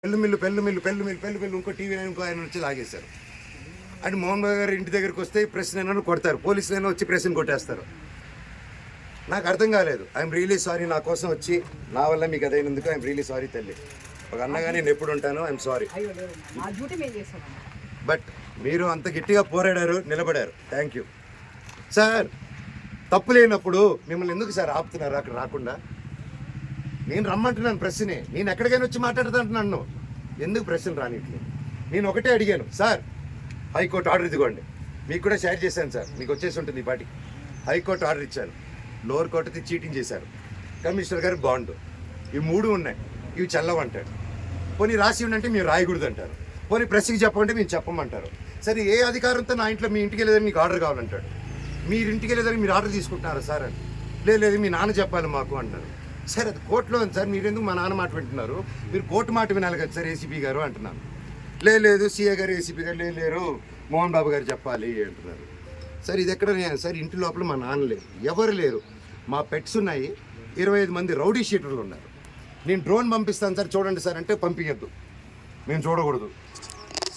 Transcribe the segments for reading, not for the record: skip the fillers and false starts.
పెళ్ళు ఇంకో టీవీ ఇంకో ఆయన వచ్చి లాగేశారు. అండ్ మోహన్ బాబు గారు ఇంటి దగ్గరికి వస్తే ప్రెస్ అయినా కొడతారు, పోలీసులైనా వచ్చి ప్రెస్ని కొట్టేస్తారు. నాకు అర్థం కాలేదు. I'm really sorry. నా కోసం వచ్చి నా వల్ల మీకు అదైనందుకు ఐఎమ్ రియలీ సారీ తల్లి. ఒక అన్నగా నేను ఎప్పుడు ఉంటాను. I'm sorry. బట్ మీరు అంత గట్టిగా పోరాడారు, నిలబడారు. Thank you sir. తప్పు లేనప్పుడు మిమ్మల్ని ఎందుకు సార్ ఆపుతున్నారు అక్కడ రాకుండా? నేను రమ్మంటున్నాను ప్రెస్ని. నేను ఎక్కడికైనా వచ్చి మాట్లాడుతుంటున్నాను. ఎందుకు ప్రెస్ని రానిట్లేదు? నేను ఒకటే అడిగాను సార్, హైకోర్టు ఆర్డర్ ఇదిగోండి. మీకు కూడా షేర్ చేశాను సార్, మీకు వచ్చేసి ఉంటుంది ఈ పాటికి. హైకోర్టు ఆర్డర్ ఇచ్చాను, లోవర్ కోర్టుది చీటింగ్ చేశారు, కమిషనర్ గారు బాండు, ఇవి 3 ఉన్నాయి. ఇవి చల్లవంటాడు. పోనీ రాసి ఉండంటే మీరు రాయకూడదు అంటారు. పోనీ ప్రెస్కి చెప్పమంటే మేము చెప్పమంటారు. సరే ఏ అధికారంతో నా ఇంట్లో మీ ఇంటికి వెళ్ళేదని మీకు ఆర్డర్ కావాలంటాడు. మీరు ఇంటికి వెళ్ళేదని మీరు ఆర్డర్ తీసుకుంటున్నారు సార్ అని. లేదు మీ నాన్న చెప్పాలి మాకు అంటారు. సరే అది కోర్టులో ఉంది సార్, మీరు ఎందుకు మా నాన్న మాట వింటున్నారు? మీరు కోర్టు మాట వినాలి కదా సార్ ఏసీపీ గారు అంటున్నాను. లేదు సీఏ గారు ఏసీపీ గారు లేరు, మోహన్ బాబు గారు చెప్పాలి అంటున్నారు. సార్ ఇది ఎక్కడ సార్? ఇంటి లోపల మా నాన్న లేరు, ఎవరు లేరు. మా పెట్స్ ఉన్నాయి, 25 మంది రౌడీ షీటర్లు ఉన్నారు. నేను డ్రోన్ పంపిస్తాను సార్ చూడండి సార్ అంటే పంపించద్దు, మేము చూడకూడదు.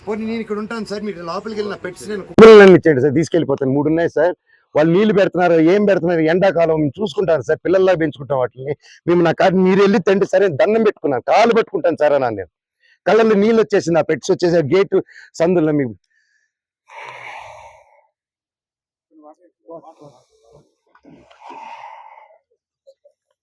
పోనీ నేను ఇక్కడ ఉంటాను సార్, మీరు లోపలికి వెళ్ళిన పెట్స్ నేను కుక్కలన్నీ ఇచ్చేయండి సార్, తీసుకెళ్ళిపోతాను. 3 ఉన్నాయి సార్. వాళ్ళు నీళ్లు పెడుతున్నారు, ఏం పెడుతున్నారు, ఎండాకాలం మేము చూసుకుంటాను సార్, పిల్లల్లా పెంచుకుంటాం వాటిని. మేము నా కాదు మీరు వెళ్ళి తండ్రి సరే దండం పెట్టుకున్నాను, కాలు పెట్టుకుంటాను సార్ అన్నాను. నేను కళ్ళల్లో నీళ్ళు వచ్చేసింది, ఆ పెట్స్ వచ్చేసి గేటు సందుల్లో మీకు